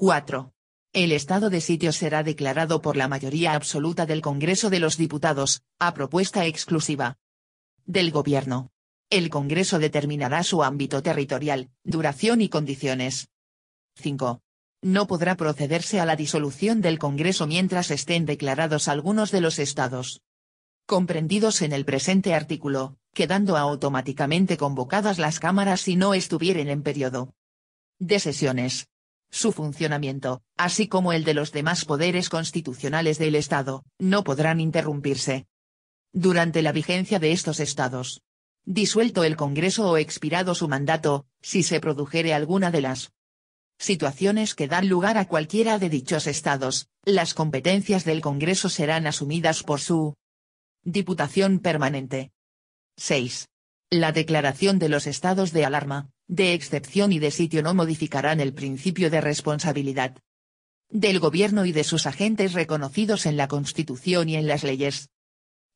4. El estado de sitio será declarado por la mayoría absoluta del Congreso de los Diputados, a propuesta exclusiva del Gobierno. El Congreso determinará su ámbito territorial, duración y condiciones. 5. No podrá procederse a la disolución del Congreso mientras estén declarados algunos de los estados comprendidos en el presente artículo, quedando automáticamente convocadas las cámaras si no estuvieren en periodo de sesiones. Su funcionamiento, así como el de los demás poderes constitucionales del Estado, no podrán interrumpirse durante la vigencia de estos estados. Disuelto el Congreso o expirado su mandato, si se produjere alguna de las situaciones que dan lugar a cualquiera de dichos estados, las competencias del Congreso serán asumidas por su Diputación Permanente. 6. La declaración de los estados de alarma, de excepción y de sitio no modificarán el principio de responsabilidad del Gobierno y de sus agentes reconocidos en la Constitución y en las leyes.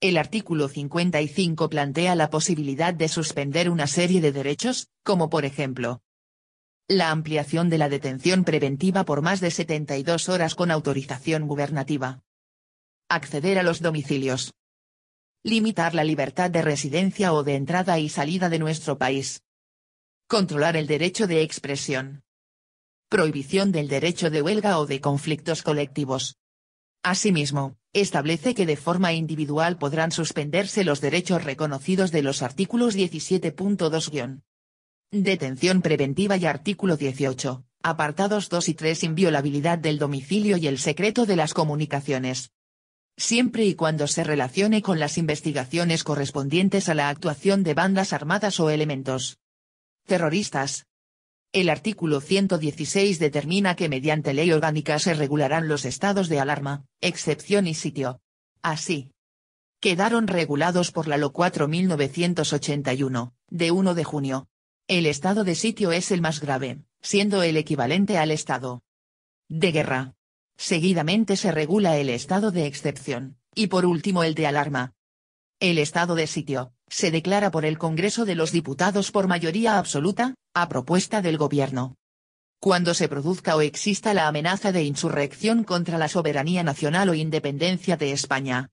El artículo 55 plantea la posibilidad de suspender una serie de derechos, como por ejemplo, la ampliación de la detención preventiva por más de 72 horas con autorización gubernativa. Acceder a los domicilios. Limitar la libertad de residencia o de entrada y salida de nuestro país. Controlar el derecho de expresión. Prohibición del derecho de huelga o de conflictos colectivos. Asimismo, establece que de forma individual podrán suspenderse los derechos reconocidos de los artículos 17.2- Detención preventiva y artículo 18, apartados 2 y 3 inviolabilidad del domicilio y el secreto de las comunicaciones. Siempre y cuando se relacione con las investigaciones correspondientes a la actuación de bandas armadas o elementos terroristas. El artículo 116 determina que mediante ley orgánica se regularán los estados de alarma, excepción y sitio. Así quedaron regulados por la Ley 4.981, de 1 de junio. El estado de sitio es el más grave, siendo el equivalente al estado de guerra. Seguidamente se regula el estado de excepción, y por último el de alarma. El estado de sitio, se declara por el Congreso de los Diputados por mayoría absoluta, a propuesta del Gobierno. Cuando se produzca o exista la amenaza de insurrección contra la soberanía nacional o independencia de España.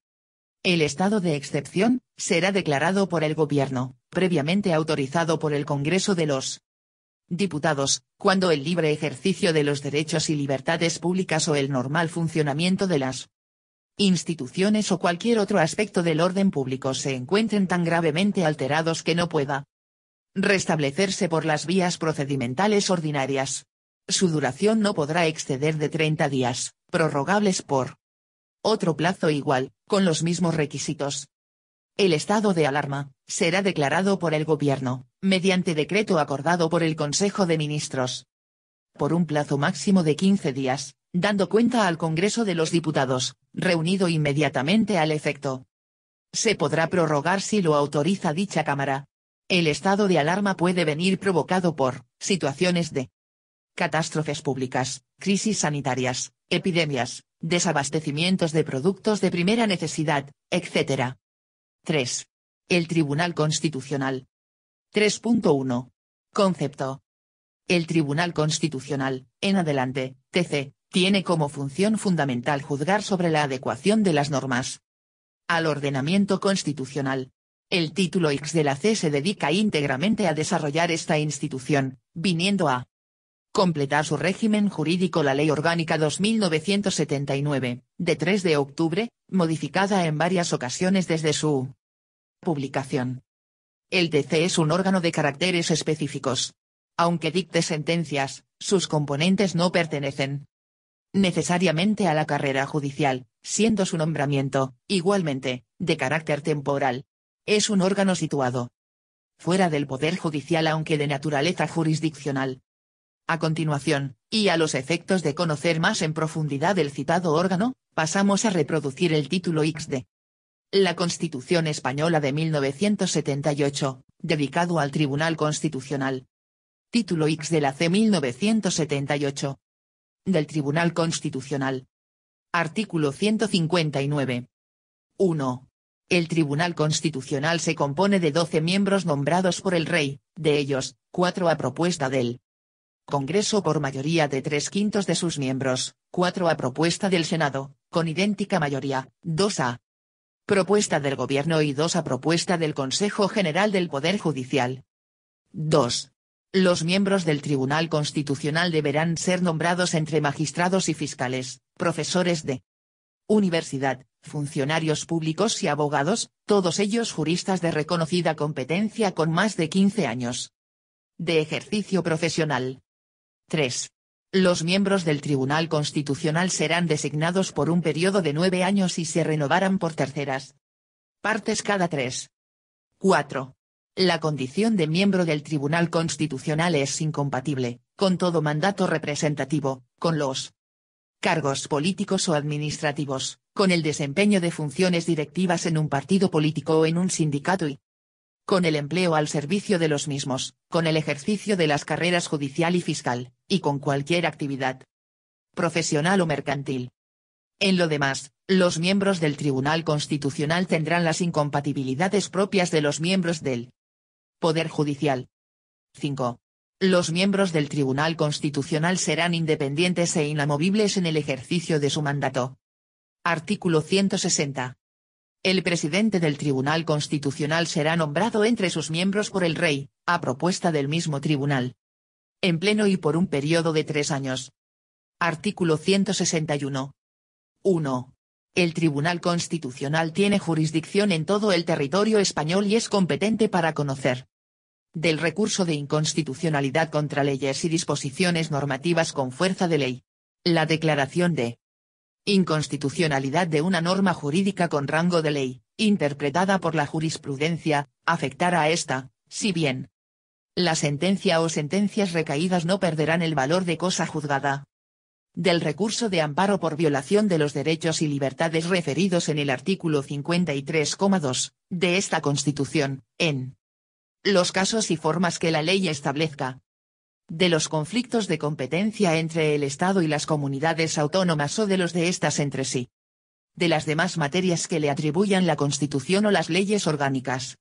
El estado de excepción, será declarado por el Gobierno, previamente autorizado por el Congreso de los Diputados, cuando el libre ejercicio de los derechos y libertades públicas o el normal funcionamiento de las instituciones o cualquier otro aspecto del orden público se encuentren tan gravemente alterados que no pueda restablecerse por las vías procedimentales ordinarias. Su duración no podrá exceder de 30 días, prorrogables por otro plazo igual, con los mismos requisitos. El estado de alarma, será declarado por el Gobierno, mediante decreto acordado por el Consejo de Ministros. Por un plazo máximo de 15 días, dando cuenta al Congreso de los Diputados, reunido inmediatamente al efecto. Se podrá prorrogar si lo autoriza dicha Cámara. El estado de alarma puede venir provocado por situaciones de catástrofes públicas, crisis sanitarias, epidemias, desabastecimientos de productos de primera necesidad, etc. 3. El Tribunal Constitucional. 3.1. Concepto. El Tribunal Constitucional, en adelante, TC, tiene como función fundamental juzgar sobre la adecuación de las normas al ordenamiento constitucional. El título X de la C se dedica íntegramente a desarrollar esta institución, viniendo a completar su régimen jurídico la Ley Orgánica 2979, de 3 de octubre, modificada en varias ocasiones desde su publicación. El TC es un órgano de caracteres específicos. Aunque dicte sentencias, sus componentes no pertenecen necesariamente a la carrera judicial, siendo su nombramiento, igualmente, de carácter temporal. Es un órgano situado fuera del Poder Judicial aunque de naturaleza jurisdiccional. A continuación, y a los efectos de conocer más en profundidad el citado órgano, pasamos a reproducir el título X de la Constitución Española de 1978, dedicado al Tribunal Constitucional. Título X de la C 1978. Del Tribunal Constitucional. Artículo 159. 1. El Tribunal Constitucional se compone de 12 miembros nombrados por el Rey, de ellos, 4 a propuesta del Congreso por mayoría de 3/5 de sus miembros, 4 a propuesta del Senado, con idéntica mayoría, 2 a propuesta del Gobierno y 2 a propuesta del Consejo General del Poder Judicial. 2. Los miembros del Tribunal Constitucional deberán ser nombrados entre magistrados y fiscales, profesores de universidad, funcionarios públicos y abogados, todos ellos juristas de reconocida competencia con más de 15 años de ejercicio profesional. 3. Los miembros del Tribunal Constitucional serán designados por un periodo de 9 años y se renovarán por terceras partes cada 3. 4. La condición de miembro del Tribunal Constitucional es incompatible, con todo mandato representativo, con los cargos políticos o administrativos, con el desempeño de funciones directivas en un partido político o en un sindicato y con el empleo al servicio de los mismos, con el ejercicio de las carreras judicial y fiscal, y con cualquier actividad profesional o mercantil. En lo demás, los miembros del Tribunal Constitucional tendrán las incompatibilidades propias de los miembros del Poder Judicial. 5. Los miembros del Tribunal Constitucional serán independientes e inamovibles en el ejercicio de su mandato. Artículo 160. El presidente del Tribunal Constitucional será nombrado entre sus miembros por el Rey, a propuesta del mismo tribunal, en pleno y por un periodo de 3 años. Artículo 161. 1. El Tribunal Constitucional tiene jurisdicción en todo el territorio español y es competente para conocer del recurso de inconstitucionalidad contra leyes y disposiciones normativas con fuerza de ley. La declaración de inconstitucionalidad de una norma jurídica con rango de ley, interpretada por la jurisprudencia, afectará a esta, si bien la sentencia o sentencias recaídas no perderán el valor de cosa juzgada. Del recurso de amparo por violación de los derechos y libertades referidos en el artículo 53,2 de esta Constitución, en los casos y formas que la ley establezca. De los conflictos de competencia entre el Estado y las comunidades autónomas o de los de estas entre sí. De las demás materias que le atribuyan la Constitución o las leyes orgánicas.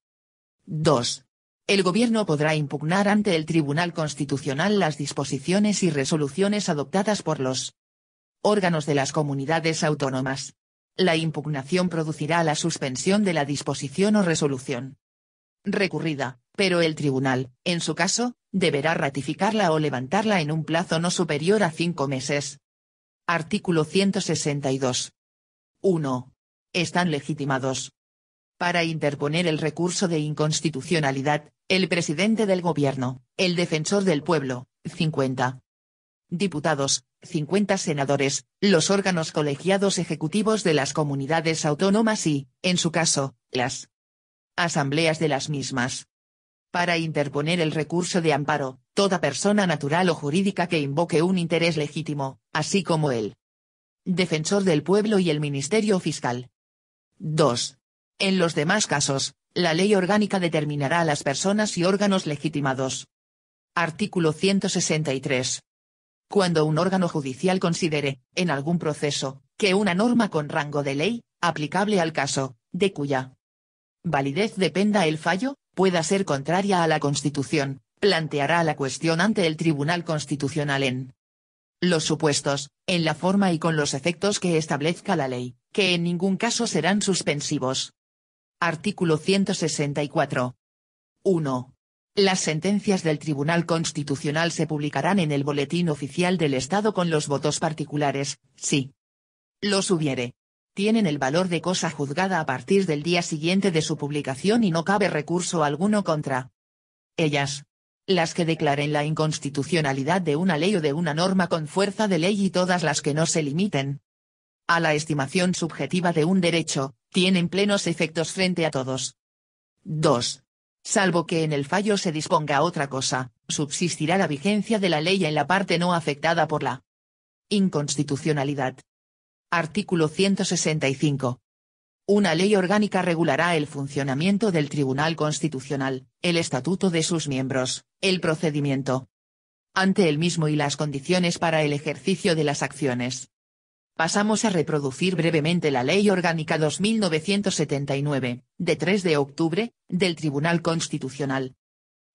2. El Gobierno podrá impugnar ante el Tribunal Constitucional las disposiciones y resoluciones adoptadas por los órganos de las comunidades autónomas. La impugnación producirá la suspensión de la disposición o resolución recurrida, pero el tribunal, en su caso, deberá ratificarla o levantarla en un plazo no superior a 5 meses. Artículo 162. 1. Están legitimados para interponer el recurso de inconstitucionalidad, el presidente del Gobierno, el defensor del pueblo, 50 diputados, 50 senadores, los órganos colegiados ejecutivos de las comunidades autónomas y, en su caso, las asambleas de las mismas. Para interponer el recurso de amparo, toda persona natural o jurídica que invoque un interés legítimo, así como el defensor del pueblo y el Ministerio Fiscal. 2. En los demás casos, la ley orgánica determinará a las personas y órganos legitimados. Artículo 163. Cuando un órgano judicial considere, en algún proceso, que una norma con rango de ley, aplicable al caso, de cuya validez dependa el fallo, pueda ser contraria a la Constitución, planteará la cuestión ante el Tribunal Constitucional en los supuestos, en la forma y con los efectos que establezca la ley, que en ningún caso serán suspensivos. Artículo 164. 1. Las sentencias del Tribunal Constitucional se publicarán en el Boletín Oficial del Estado con los votos particulares, si los hubiere. Tienen el valor de cosa juzgada a partir del día siguiente de su publicación y no cabe recurso alguno contra ellas. Las que declaren la inconstitucionalidad de una ley o de una norma con fuerza de ley y todas las que no se limiten a la estimación subjetiva de un derecho, tienen plenos efectos frente a todos. 2. Salvo que en el fallo se disponga otra cosa, subsistirá la vigencia de la ley en la parte no afectada por la inconstitucionalidad. Artículo 165. Una ley orgánica regulará el funcionamiento del Tribunal Constitucional, el estatuto de sus miembros, el procedimiento ante el mismo y las condiciones para el ejercicio de las acciones. Pasamos a reproducir brevemente la Ley Orgánica 2979, de 3 de octubre, del Tribunal Constitucional.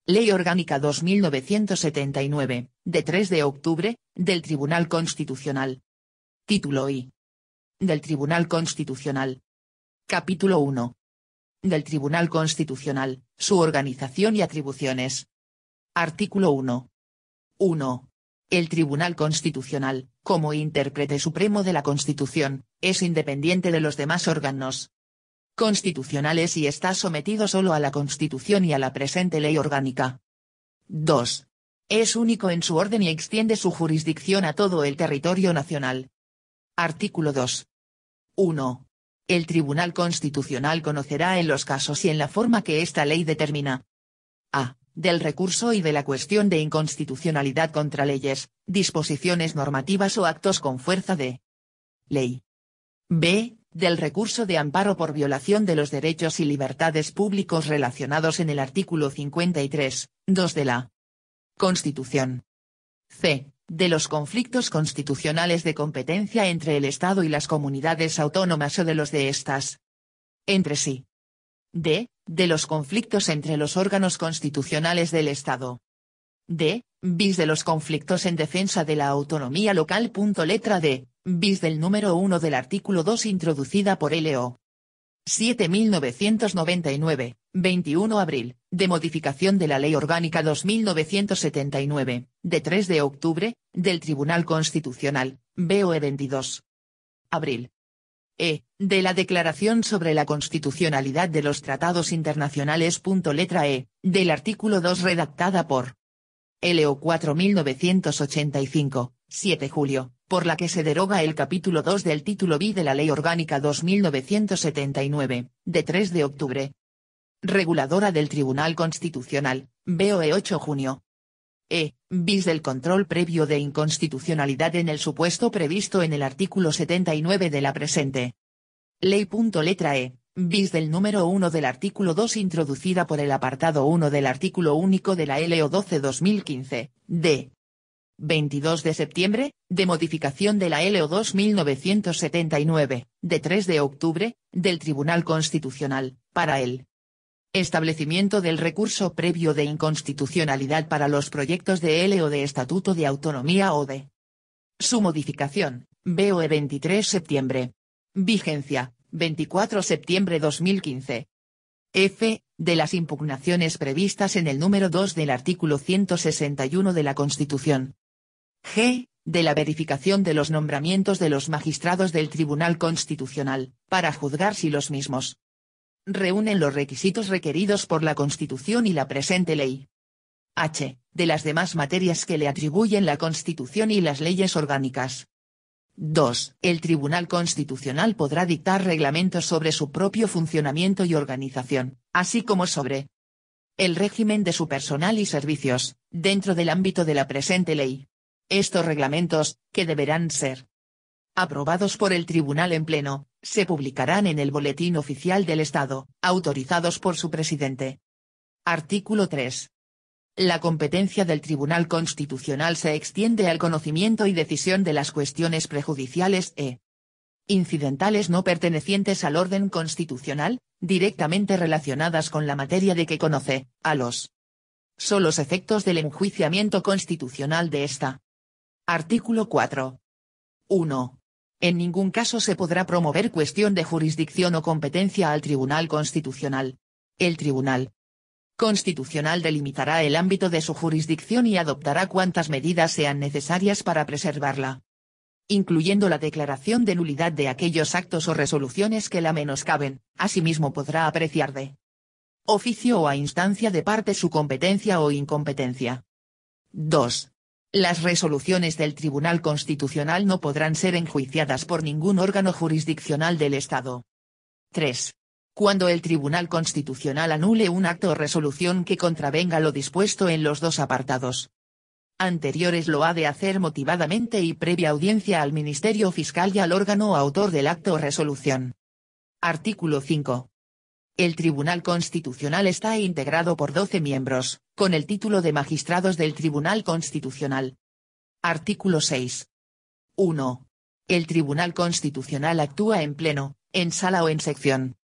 Ley Orgánica 2979, de 3 de octubre, del Tribunal Constitucional. Título I. Del Tribunal Constitucional. Capítulo 1. Del Tribunal Constitucional, su organización y atribuciones. Artículo 1. 1. El Tribunal Constitucional, como intérprete supremo de la Constitución, es independiente de los demás órganos constitucionales y está sometido solo a la Constitución y a la presente ley orgánica. 2. Es único en su orden y extiende su jurisdicción a todo el territorio nacional. Artículo 2. 1. El Tribunal Constitucional conocerá en los casos y en la forma que esta ley determina. A. Del recurso y de la cuestión de inconstitucionalidad contra leyes, disposiciones normativas o actos con fuerza de ley. B. Del recurso de amparo por violación de los derechos y libertades públicos relacionados en el artículo 53, 2 de la Constitución. C. De los conflictos constitucionales de competencia entre el Estado y las comunidades autónomas o de los de estas entre sí. D. De los conflictos entre los órganos constitucionales del Estado. D. Bis de los conflictos en defensa de la autonomía local. Letra D. Bis del número 1 del artículo 2 introducida por L.O. 7.1999, 21 abril, de modificación de la Ley Orgánica 2979, de 3 de octubre, del Tribunal Constitucional, BOE 22. Abril. E. De la Declaración sobre la Constitucionalidad de los Tratados Internacionales. Letra E. Del artículo 2 redactada por L.O. 4.985, 7 julio, por la que se deroga el capítulo 2 del título B de la Ley Orgánica 2979, de 3 de octubre. Reguladora del Tribunal Constitucional, BOE 8 junio. E. Bis del control previo de inconstitucionalidad en el supuesto previsto en el artículo 79 de la presente ley. Letra E. Bis del número 1 del artículo 2 introducida por el apartado 1 del artículo único de la L.O. 12/2015, d. 22 de septiembre, de modificación de la L.O. 2979, de 3 de octubre, del Tribunal Constitucional, para el establecimiento del recurso previo de inconstitucionalidad para los proyectos de L.O. de Estatuto de Autonomía o de su modificación, BOE 23 septiembre. Vigencia, 24 septiembre 2015. F. De las impugnaciones previstas en el número 2 del artículo 161 de la Constitución. G. De la verificación de los nombramientos de los magistrados del Tribunal Constitucional, para juzgar si los mismos reúnen los requisitos requeridos por la Constitución y la presente ley. H. De las demás materias que le atribuyen la Constitución y las leyes orgánicas. 2. El Tribunal Constitucional podrá dictar reglamentos sobre su propio funcionamiento y organización, así como sobre el régimen de su personal y servicios, dentro del ámbito de la presente ley. Estos reglamentos, que deberán ser aprobados por el Tribunal en pleno, se publicarán en el Boletín Oficial del Estado, autorizados por su presidente. Artículo 3. La competencia del Tribunal Constitucional se extiende al conocimiento y decisión de las cuestiones prejudiciales e incidentales no pertenecientes al orden constitucional, directamente relacionadas con la materia de que conoce, a los solos efectos del enjuiciamiento constitucional de esta. Artículo 4. 1. En ningún caso se podrá promover cuestión de jurisdicción o competencia al Tribunal Constitucional. El Tribunal Constitucional delimitará el ámbito de su jurisdicción y adoptará cuantas medidas sean necesarias para preservarla, incluyendo la declaración de nulidad de aquellos actos o resoluciones que la menoscaben. Asimismo podrá apreciar de oficio o a instancia de parte su competencia o incompetencia. 2. Las resoluciones del Tribunal Constitucional no podrán ser enjuiciadas por ningún órgano jurisdiccional del Estado. 3. Cuando el Tribunal Constitucional anule un acto o resolución que contravenga lo dispuesto en los dos apartados anteriores, lo ha de hacer motivadamente y previa audiencia al Ministerio Fiscal y al órgano autor del acto o resolución. Artículo 5. El Tribunal Constitucional está integrado por 12 miembros, con el título de magistrados del Tribunal Constitucional. Artículo 6. 1. El Tribunal Constitucional actúa en pleno, en sala o en sección.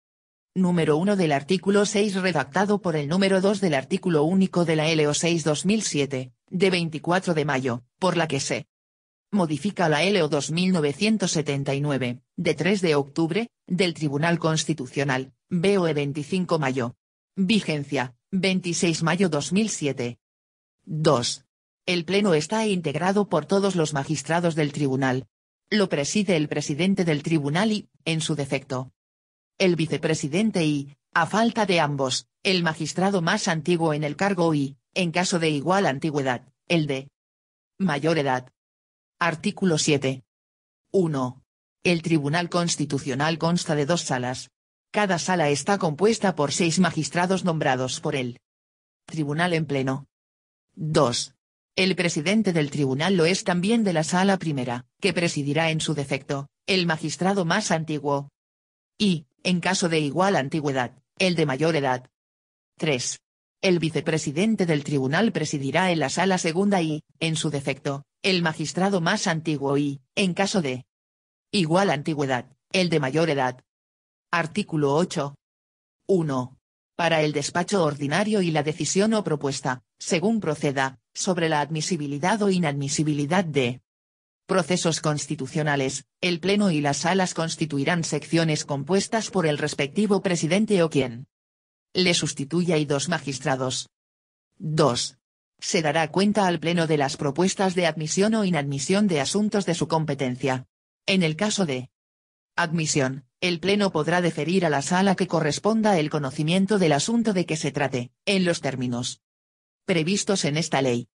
Número 1 del artículo 6 redactado por el número 2 del artículo único de la LO 6/2007, de 24 de mayo, por la que se modifica la LO 2979, de 3 de octubre, del Tribunal Constitucional, BOE 25 mayo. Vigencia, 26 mayo 2007. 2. El Pleno está integrado por todos los magistrados del Tribunal. Lo preside el presidente del Tribunal y, en su defecto, el vicepresidente y, a falta de ambos, el magistrado más antiguo en el cargo y, en caso de igual antigüedad, el de mayor edad. Artículo 7. 1. El Tribunal Constitucional consta de 2 salas. Cada sala está compuesta por 6 magistrados nombrados por el Tribunal en pleno. 2. El presidente del tribunal lo es también de la sala primera, que presidirá en su defecto, el magistrado más antiguo. Y, en caso de igual antigüedad, el de mayor edad. 3. El vicepresidente del tribunal presidirá en la sala segunda y, en su defecto, el magistrado más antiguo y, en caso de igual antigüedad, el de mayor edad. Artículo 8. 1. Para el despacho ordinario y la decisión o propuesta, según proceda, sobre la admisibilidad o inadmisibilidad de procesos constitucionales, el Pleno y las salas constituirán secciones compuestas por el respectivo presidente o quien le sustituya y 2 magistrados. 2. Se dará cuenta al Pleno de las propuestas de admisión o inadmisión de asuntos de su competencia. En el caso de admisión, el Pleno podrá deferir a la sala que corresponda el conocimiento del asunto de que se trate, en los términos previstos en esta ley.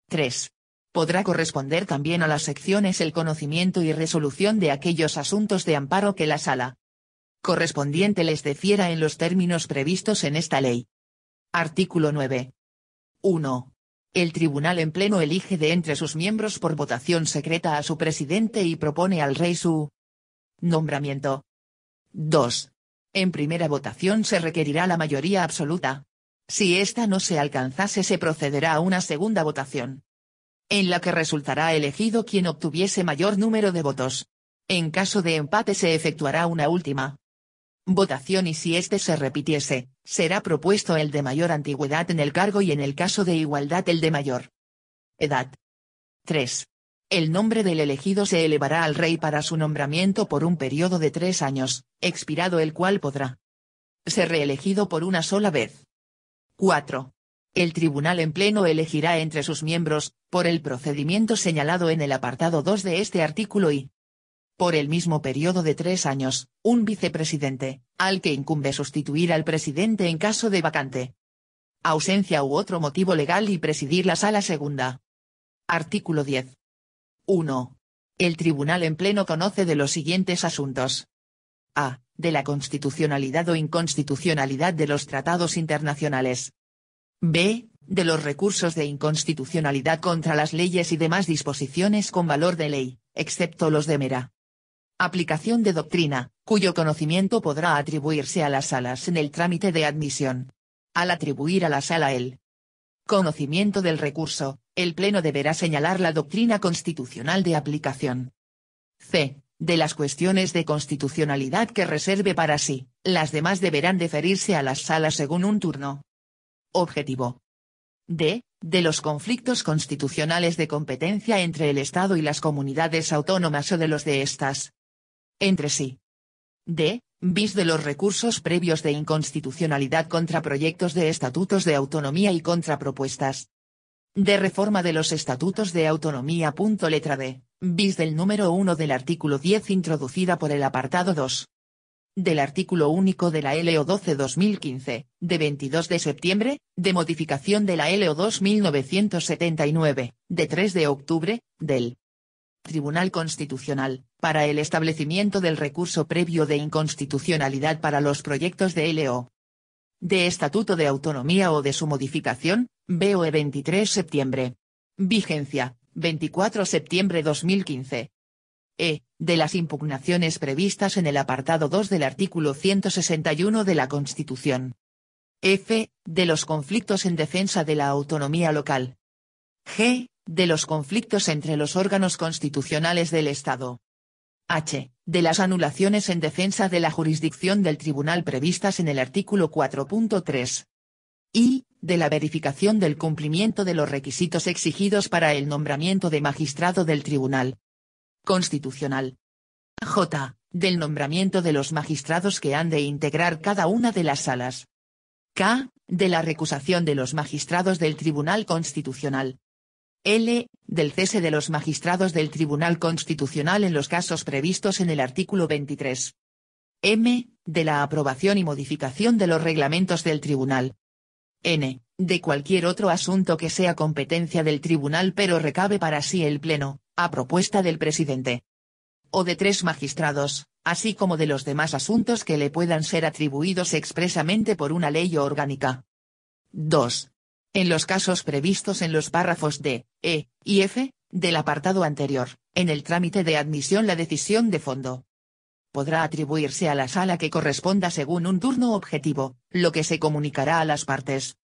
3. Podrá corresponder también a las secciones el conocimiento y resolución de aquellos asuntos de amparo que la sala correspondiente les defiera en los términos previstos en esta ley. Artículo 9. 1. El Tribunal en Pleno elige de entre sus miembros por votación secreta a su presidente y propone al Rey su nombramiento. 2. En primera votación se requerirá la mayoría absoluta. Si ésta no se alcanzase se procederá a una segunda votación, en la que resultará elegido quien obtuviese mayor número de votos. En caso de empate se efectuará una última votación y si éste se repitiese, será propuesto el de mayor antigüedad en el cargo y en el caso de igualdad el de mayor edad. 3. El nombre del elegido se elevará al Rey para su nombramiento por un periodo de 3 años, expirado el cual podrá ser reelegido por una sola vez. 4. El Tribunal en Pleno elegirá entre sus miembros, por el procedimiento señalado en el apartado 2 de este artículo y, por el mismo periodo de 3 años, un vicepresidente, al que incumbe sustituir al presidente en caso de vacante, ausencia u otro motivo legal y presidir la sala segunda. Artículo 10. 1. El Tribunal en Pleno conoce de los siguientes asuntos. A. De la constitucionalidad o inconstitucionalidad de los tratados internacionales. B. De los recursos de inconstitucionalidad contra las leyes y demás disposiciones con valor de ley, excepto los de mera aplicación de doctrina, cuyo conocimiento podrá atribuirse a las salas en el trámite de admisión. Al atribuir a la sala el conocimiento del recurso, el Pleno deberá señalar la doctrina constitucional de aplicación. C. De las cuestiones de constitucionalidad que reserve para sí, las demás deberán deferirse a las salas según un turno objetivo. D. De los conflictos constitucionales de competencia entre el Estado y las comunidades autónomas o de los de estas entre sí. D. Bis de los recursos previos de inconstitucionalidad contra proyectos de estatutos de autonomía y contra propuestas de reforma de los estatutos de autonomía. Letra D. Bis del número 1 del artículo 10 introducida por el apartado 2 del artículo único de la LO 12/2015, de 22 de septiembre, de modificación de la LO 2.979, de 3 de octubre, del Tribunal Constitucional, para el establecimiento del recurso previo de inconstitucionalidad para los proyectos de LO de Estatuto de Autonomía o de su modificación, BOE 23 septiembre. Vigencia, 24 septiembre 2015. E. De las impugnaciones previstas en el apartado 2 del artículo 161 de la Constitución. F. De los conflictos en defensa de la autonomía local. G. De los conflictos entre los órganos constitucionales del Estado. H. de las anulaciones en defensa de la jurisdicción del tribunal previstas en el artículo 4.3. Y, de la verificación del cumplimiento de los requisitos exigidos para el nombramiento de magistrado del Tribunal Constitucional. J. Del nombramiento de los magistrados que han de integrar cada una de las salas. K. De la recusación de los magistrados del Tribunal Constitucional. L. Del cese de los magistrados del Tribunal Constitucional en los casos previstos en el artículo 23. M. De la aprobación y modificación de los reglamentos del Tribunal. N. De cualquier otro asunto que sea competencia del Tribunal pero recabe para sí el Pleno, a propuesta del presidente. O de 3 magistrados, así como de los demás asuntos que le puedan ser atribuidos expresamente por una ley orgánica. 2. En los casos previstos en los párrafos D, E, y F, del apartado anterior, en el trámite de admisión la decisión de fondo podrá atribuirse a la sala que corresponda según un turno objetivo, lo que se comunicará a las partes.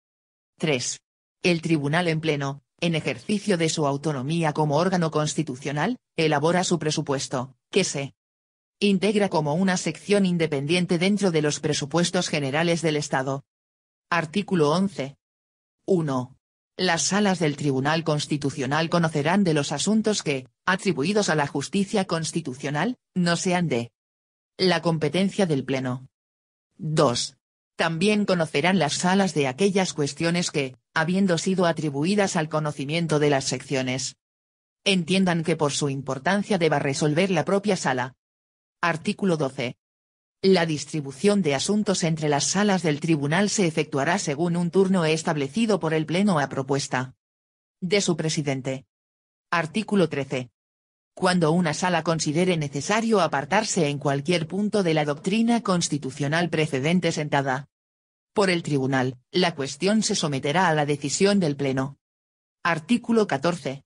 3. El Tribunal en Pleno, en ejercicio de su autonomía como órgano constitucional, elabora su presupuesto, que se integra como una sección independiente dentro de los presupuestos generales del Estado. Artículo 11. 1. Las salas del Tribunal Constitucional conocerán de los asuntos que, atribuidos a la justicia constitucional, no sean de la competencia del Pleno. 2. También conocerán las salas de aquellas cuestiones que, habiendo sido atribuidas al conocimiento de las secciones, entiendan que por su importancia deba resolver la propia sala. Artículo 12. La distribución de asuntos entre las salas del tribunal se efectuará según un turno establecido por el Pleno a propuesta de su presidente. Artículo 13. Cuando una sala considere necesario apartarse en cualquier punto de la doctrina constitucional precedente sentada por el tribunal, la cuestión se someterá a la decisión del Pleno. Artículo 14.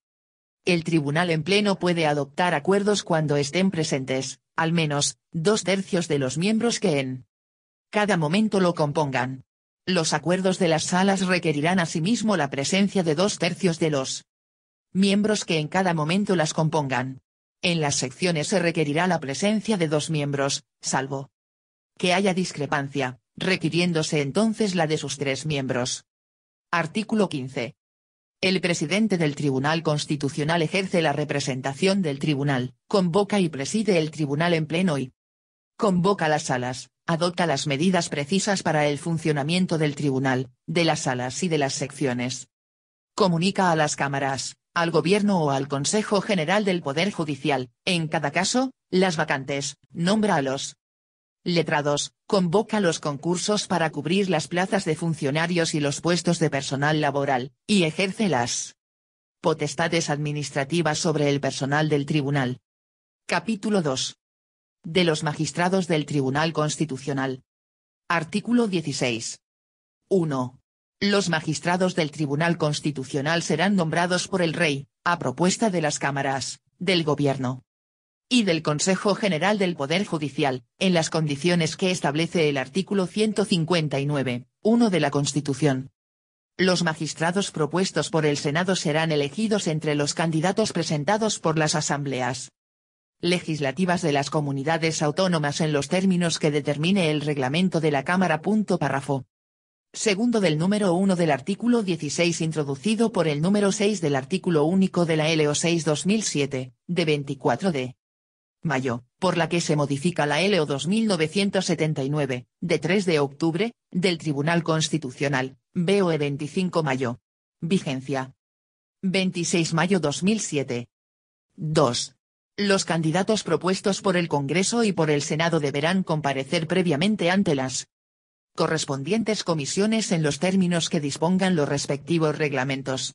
El tribunal en pleno puede adoptar acuerdos cuando estén presentes, al menos, 2/3 de los miembros que en cada momento lo compongan. Los acuerdos de las salas requerirán asimismo la presencia de 2/3 de los miembros que en cada momento las compongan. En las secciones se requerirá la presencia de 2 miembros, salvo que haya discrepancia, requiriéndose entonces la de sus 3 miembros. Artículo 15. El presidente del Tribunal Constitucional ejerce la representación del tribunal, convoca y preside el tribunal en pleno y convoca las salas, adopta las medidas precisas para el funcionamiento del tribunal, de las salas y de las secciones. Comunica a las cámaras, al Gobierno o al Consejo General del Poder Judicial, en cada caso, las vacantes, nombra a los letrados, convoca los concursos para cubrir las plazas de funcionarios y los puestos de personal laboral, y ejerce las potestades administrativas sobre el personal del tribunal. Capítulo 2. De los magistrados del Tribunal Constitucional. Artículo 16. 1. Los magistrados del Tribunal Constitucional serán nombrados por el Rey, a propuesta de las cámaras, del Gobierno y del Consejo General del Poder Judicial, en las condiciones que establece el artículo 159, 1 de la Constitución. Los magistrados propuestos por el Senado serán elegidos entre los candidatos presentados por las asambleas legislativas de las comunidades autónomas en los términos que determine el reglamento de la Cámara. Párrafo segundo del número 1 del artículo 16 introducido por el número 6 del artículo único de la LO 6/2007, de 24 de mayo, por la que se modifica la LO 2979, de 3 de octubre, del Tribunal Constitucional, BOE 25 mayo. Vigencia 26 mayo 2007. 2. Los candidatos propuestos por el Congreso y por el Senado deberán comparecer previamente ante las correspondientes comisiones en los términos que dispongan los respectivos reglamentos.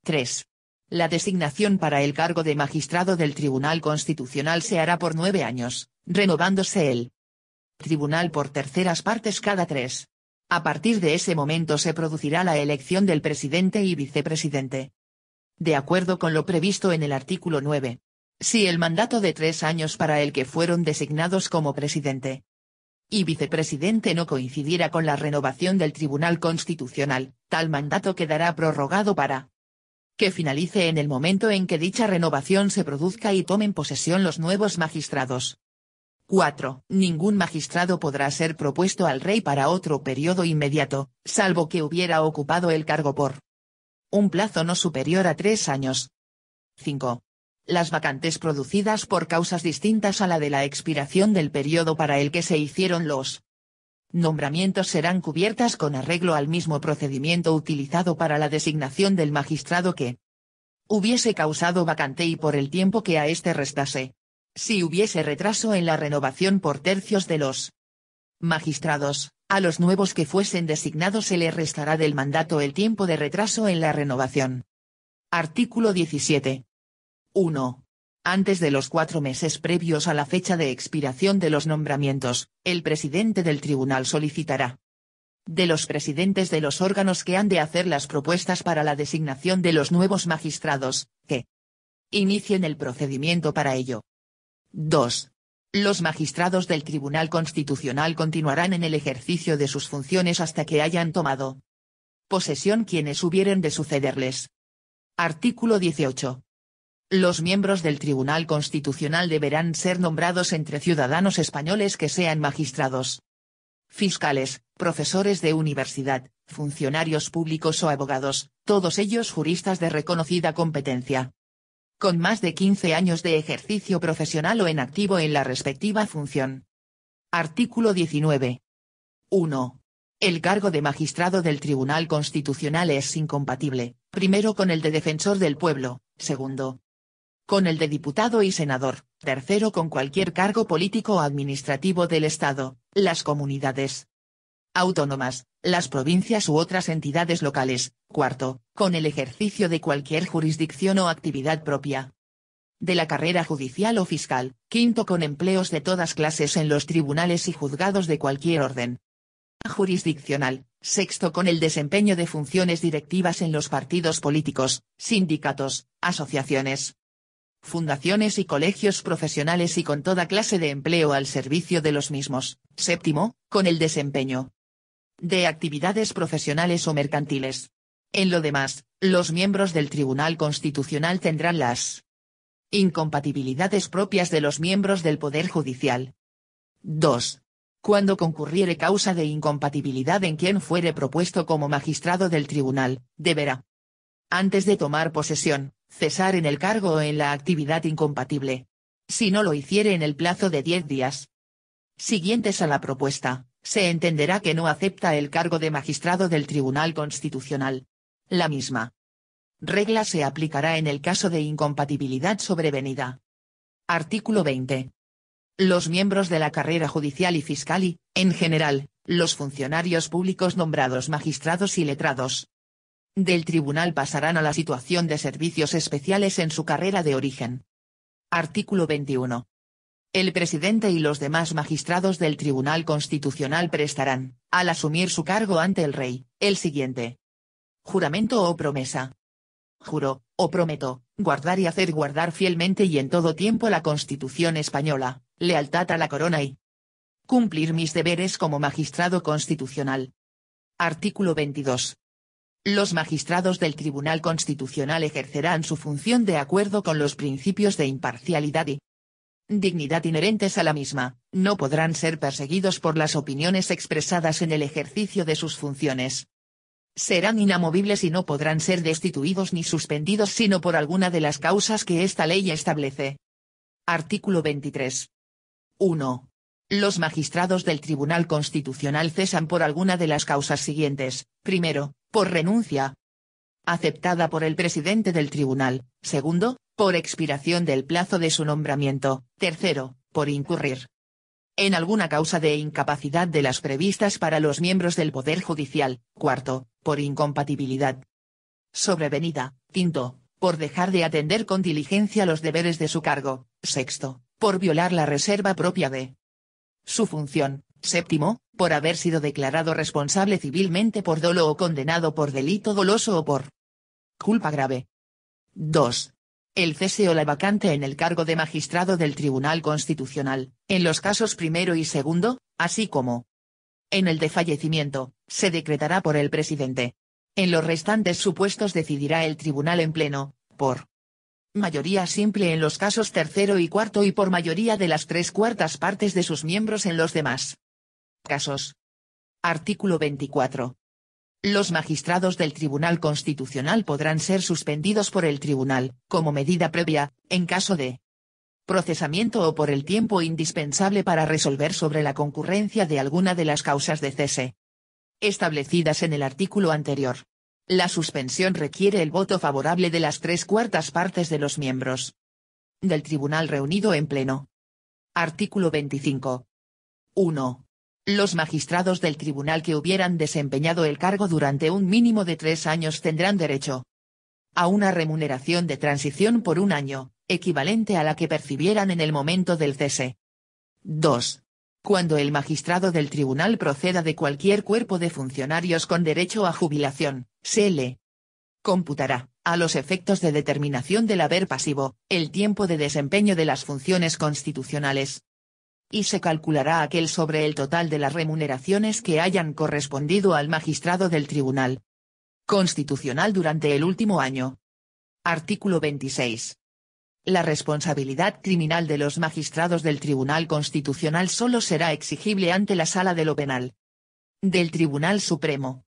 3. La designación para el cargo de magistrado del Tribunal Constitucional se hará por 9 años, renovándose el tribunal por terceras partes cada 3. A partir de ese momento se producirá la elección del presidente y vicepresidente. De acuerdo con lo previsto en el artículo 9. Si el mandato de 3 años para el que fueron designados como presidente y vicepresidente no coincidiera con la renovación del Tribunal Constitucional, tal mandato quedará prorrogado para que finalice en el momento en que dicha renovación se produzca y tomen posesión los nuevos magistrados. 4. Ningún magistrado podrá ser propuesto al rey para otro periodo inmediato, salvo que hubiera ocupado el cargo por un plazo no superior a 3 años. 5. Las vacantes producidas por causas distintas a la de la expiración del periodo para el que se hicieron los nombramientos serán cubiertas con arreglo al mismo procedimiento utilizado para la designación del magistrado que hubiese causado vacante y por el tiempo que a éste restase. Si hubiese retraso en la renovación por tercios de los magistrados, a los nuevos que fuesen designados se les restará del mandato el tiempo de retraso en la renovación. Artículo 17. 1. Antes de los 4 meses previos a la fecha de expiración de los nombramientos, el presidente del tribunal solicitará de los presidentes de los órganos que han de hacer las propuestas para la designación de los nuevos magistrados, que inicien el procedimiento para ello. 2. Los magistrados del Tribunal Constitucional continuarán en el ejercicio de sus funciones hasta que hayan tomado posesión quienes hubieren de sucederles. Artículo 18. Los miembros del Tribunal Constitucional deberán ser nombrados entre ciudadanos españoles que sean magistrados, fiscales, profesores de universidad, funcionarios públicos o abogados, todos ellos juristas de reconocida competencia, con más de 15 años de ejercicio profesional o en activo en la respectiva función. Artículo 19. 1. El cargo de magistrado del Tribunal Constitucional es incompatible, primero con el de defensor del pueblo, segundo con el de diputado y senador, tercero con cualquier cargo político o administrativo del Estado, las comunidades autónomas, las provincias u otras entidades locales, cuarto, con el ejercicio de cualquier jurisdicción o actividad propia de la carrera judicial o fiscal, quinto con empleos de todas clases en los tribunales y juzgados de cualquier orden jurisdiccional, sexto con el desempeño de funciones directivas en los partidos políticos, sindicatos, asociaciones, fundaciones y colegios profesionales y con toda clase de empleo al servicio de los mismos, séptimo, con el desempeño de actividades profesionales o mercantiles. En lo demás, los miembros del Tribunal Constitucional tendrán las incompatibilidades propias de los miembros del Poder Judicial. 2. Cuando concurriere causa de incompatibilidad en quien fuere propuesto como magistrado del tribunal, deberá, antes de tomar posesión, cesar en el cargo o en la actividad incompatible. Si no lo hiciere en el plazo de 10 días siguientes a la propuesta, se entenderá que no acepta el cargo de magistrado del Tribunal Constitucional. La misma regla se aplicará en el caso de incompatibilidad sobrevenida. Artículo 20. Los miembros de la carrera judicial y fiscal y, en general, los funcionarios públicos nombrados magistrados y letrados del tribunal pasarán a la situación de servicios especiales en su carrera de origen. Artículo 21. El presidente y los demás magistrados del Tribunal Constitucional prestarán, al asumir su cargo ante el rey, el siguiente juramento o promesa. Juro, o prometo, guardar y hacer guardar fielmente y en todo tiempo la Constitución española, lealtad a la corona y cumplir mis deberes como magistrado constitucional. Artículo 22. Los magistrados del Tribunal Constitucional ejercerán su función de acuerdo con los principios de imparcialidad y dignidad inherentes a la misma, no podrán ser perseguidos por las opiniones expresadas en el ejercicio de sus funciones. Serán inamovibles y no podrán ser destituidos ni suspendidos sino por alguna de las causas que esta ley establece. Artículo 23. 1. Los magistrados del Tribunal Constitucional cesan por alguna de las causas siguientes: primero, por renuncia aceptada por el presidente del tribunal; segundo, por expiración del plazo de su nombramiento; tercero, por incurrir en alguna causa de incapacidad de las previstas para los miembros del Poder Judicial; cuarto, por incompatibilidad sobrevenida; quinto, por dejar de atender con diligencia los deberes de su cargo; sexto, por violar la reserva propia de su función; séptimo, por haber sido declarado responsable civilmente por dolo o condenado por delito doloso o por culpa grave. 2. El cese o la vacante en el cargo de magistrado del Tribunal Constitucional, en los casos primero y segundo, así como en el de fallecimiento, se decretará por el presidente. En los restantes supuestos decidirá el tribunal en pleno, por Mayoría simple en los casos tercero y cuarto y por mayoría de las 3/4 partes de sus miembros en los demás casos. Artículo 24. Los magistrados del Tribunal Constitucional podrán ser suspendidos por el Tribunal, como medida previa, en caso de procesamiento o por el tiempo indispensable para resolver sobre la concurrencia de alguna de las causas de cese establecidas en el artículo anterior. La suspensión requiere el voto favorable de las 3/4 partes de los miembros del Tribunal reunido en pleno. Artículo 25. 1. Los magistrados del tribunal que hubieran desempeñado el cargo durante un mínimo de 3 años tendrán derecho a una remuneración de transición por 1 año, equivalente a la que percibieran en el momento del cese. 2. Cuando el magistrado del tribunal proceda de cualquier cuerpo de funcionarios con derecho a jubilación, se le computará, a los efectos de determinación del haber pasivo, el tiempo de desempeño de las funciones constitucionales. Y se calculará aquel sobre el total de las remuneraciones que hayan correspondido al magistrado del Tribunal Constitucional durante el último año. Artículo 26. La responsabilidad criminal de los magistrados del Tribunal Constitucional solo será exigible ante la Sala de lo Penal del Tribunal Supremo.